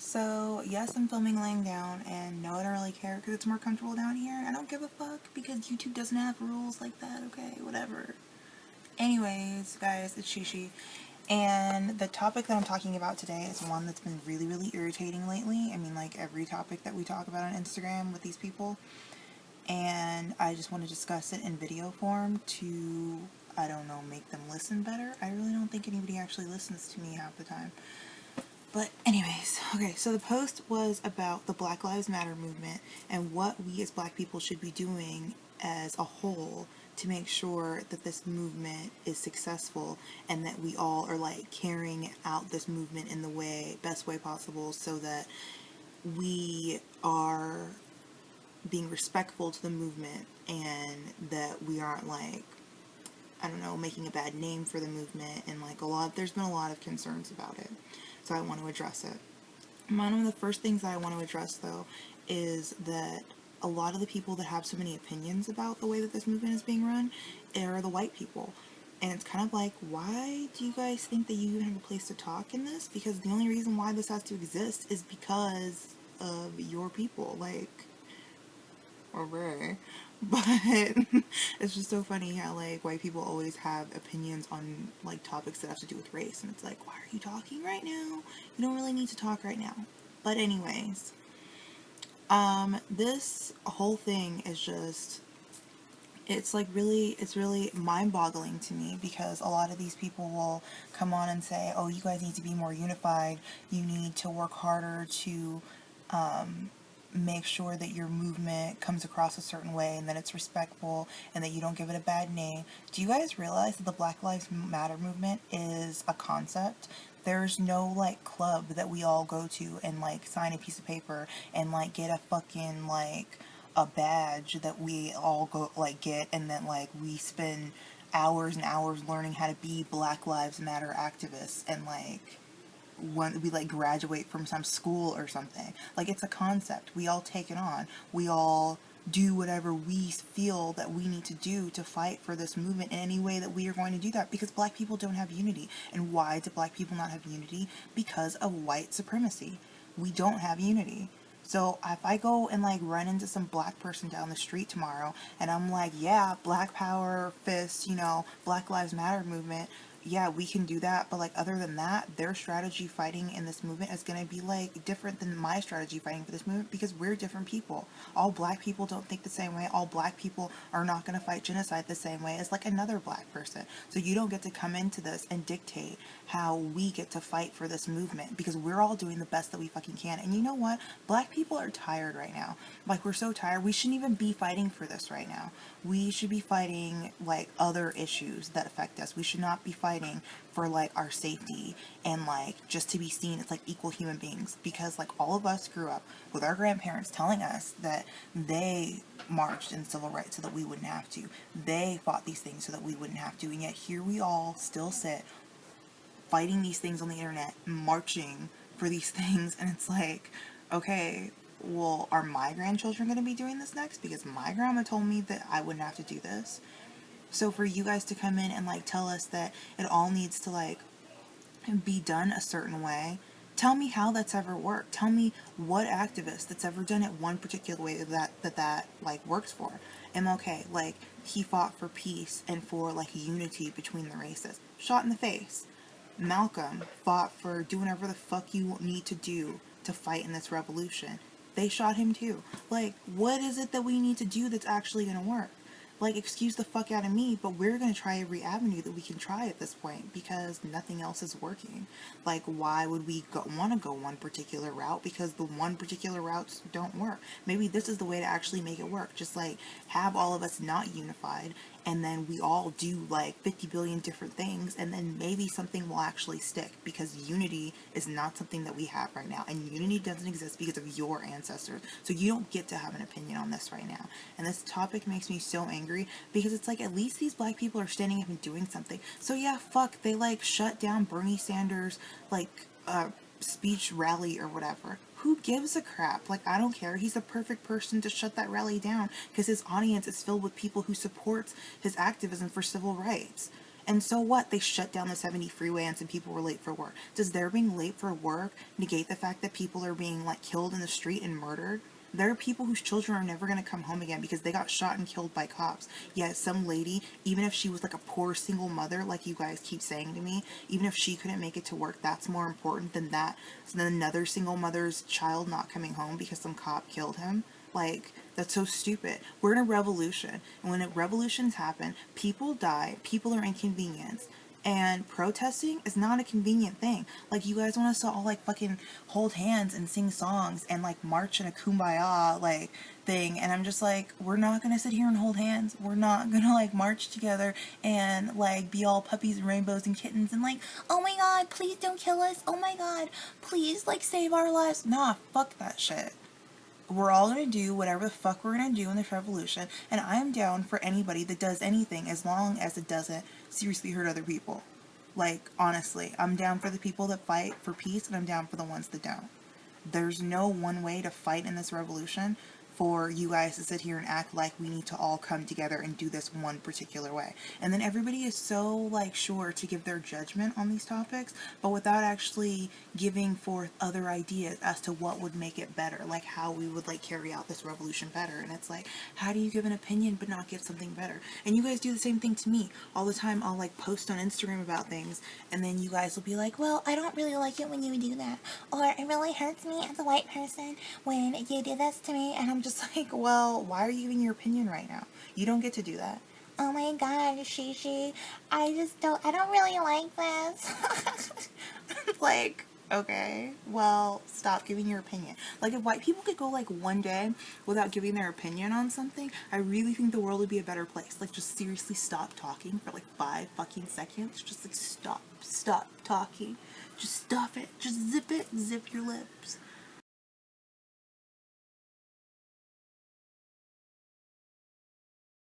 So, yes, I'm filming laying down, and no, I don't really care because it's more comfortable down here. I don't give a fuck because YouTube doesn't have rules like that, okay? Whatever. Anyways, guys, it's Shishi, and the topic that I'm talking about today is one that's been really, really irritating lately. I mean, like every topic that we talk about on Instagram with these people, and I just want to discuss it in video form to, I don't know, make them listen better. I really don't think anybody actually listens to me half the time. But anyways, okay, so the post was about the Black Lives Matter movement and what we as black people should be doing as a whole to make sure that this movement is successful and that we all are like carrying out this movement in the best way possible so that we are being respectful to the movement and that we aren't like, I don't know, making a bad name for the movement, and like there's been a lot of concerns about it. So I want to address it. One of the first things that I want to address though is that a lot of the people that have so many opinions about the way that this movement is being run are the white people. And it's kind of like, why do you guys think that you even have a place to talk in this? Because the only reason why this has to exist is because of your people. Like, or but it's just so funny how like white people always have opinions on like topics that have to do with race, and it's like, why are you talking right now? You don't really need to talk right now. But anyways, this whole thing is just, it's really mind-boggling to me because a lot of these people will come on and say, oh, you guys need to be more unified, you need to work harder to make sure that your movement comes across a certain way and that it's respectful and that you don't give it a bad name. Do you guys realize that the Black Lives Matter movement is a concept? There's no like club that we all go to and like sign a piece of paper and like get a fucking like a badge that we all go like get, and then like we spend hours and hours learning how to be Black Lives Matter activists, and like when we like graduate from some school or something. Like, it's a concept. We all take it on. We all do whatever we feel that we need to do to fight for this movement in any way that we are going to do that, because black people don't have unity. And why do black people not have unity? Because of white supremacy. We don't have unity. So if I go and like run into some black person down the street tomorrow and I'm like, yeah, black power, fist, Black Lives Matter movement, yeah, we can do that, but like other than that, their strategy fighting in this movement is going to be like different than my strategy fighting for this movement, because we're different people. All black people don't think the same way. All black people are not going to fight genocide the same way as like another black person. So you don't get to come into this and dictate how we get to fight for this movement, because we're all doing the best that we fucking can. And you know what? Black people are tired right now. Like, we're so tired. We shouldn't even be fighting for this right now. We should be fighting like other issues that affect us. We should not be fighting for like our safety and like just to be seen as like equal human beings, because like all of us grew up with our grandparents telling us that they marched in civil rights so that we wouldn't have to. They fought these things so that we wouldn't have to. And yet here we all still sit fighting these things on the internet, marching for these things, and it's like, okay, well, are my grandchildren going to be doing this next? Because my grandma told me that I wouldn't have to do this. So for you guys to come in and like tell us that it all needs to like be done a certain way, tell me how that's ever worked. Tell me what activist that's ever done it one particular way that like works for. MLK, like, he fought for peace and for like unity between the races. Shot in the face. Malcolm fought for do whatever the fuck you need to do to fight in this revolution. They shot him too. Like, what is it that we need to do that's actually gonna work? Like, excuse the fuck out of me, but we're gonna try every avenue that we can try at this point because nothing else is working. Like, why would we want to go one particular route? Because the one particular routes don't work. Maybe this is the way to actually make it work. Just like have all of us not unified, and then we all do like 50 billion different things, and then maybe something will actually stick, because unity is not something that we have right now, and unity doesn't exist because of your ancestors. So you don't get to have an opinion on this right now. And this topic makes me so angry, because it's like, at least these black people are standing up and doing something. So yeah, fuck, they like shut down Bernie Sanders like speech rally or whatever. Who gives a crap? Like, I don't care. He's the perfect person to shut that rally down, because his audience is filled with people who supports his activism for civil rights. And so what? They shut down the 70 freeway and some people were late for work. Does their being late for work negate the fact that people are being like killed in the street and murdered? There are people whose children are never going to come home again because they got shot and killed by cops. Yet some lady, even if she was like a poor single mother, like you guys keep saying to me, even if she couldn't make it to work, that's more important than another single mother's child not coming home because some cop killed him. Like, that's so stupid. We're in a revolution. And when revolutions happen, people die, people are inconvenienced. And protesting is not a convenient thing. Like, you guys want us to all, like, fucking hold hands and sing songs and, like, march in a kumbaya, like, thing. And I'm just like, we're not gonna sit here and hold hands. We're not gonna, like, march together and, like, be all puppies and rainbows and kittens and, like, oh my god, please don't kill us. Oh my god, please, like, save our lives. Nah, fuck that shit. We're all gonna do whatever the fuck we're gonna do in this revolution, and I'm down for anybody that does anything as long as it doesn't seriously hurt other people. Like, honestly, I'm down for the people that fight for peace, and I'm down for the ones that don't. There's no one way to fight in this revolution for you guys to sit here and act like we need to all come together and do this one particular way. And then everybody is so, like, sure to give their judgment on these topics, but without actually giving forth other ideas as to what would make it better, like how we would, like, carry out this revolution better. And it's like, how do you give an opinion but not give something better? And you guys do the same thing to me all the time. I'll, like, post on Instagram about things, and then you guys will be like, well, I don't really like it when you do that, or it really hurts me as a white person when you do this to me. And I'm just like, well, why are you giving your opinion right now? You don't get to do that. Oh my god, Shishi, I don't really like this. Like, okay, well, stop giving your opinion. Like, if white people could go, like, one day without giving their opinion on something, I really think the world would be a better place. Like, just seriously stop talking for, like, 5 fucking seconds. Just, like, stop talking. Just stop it. Just zip your lips.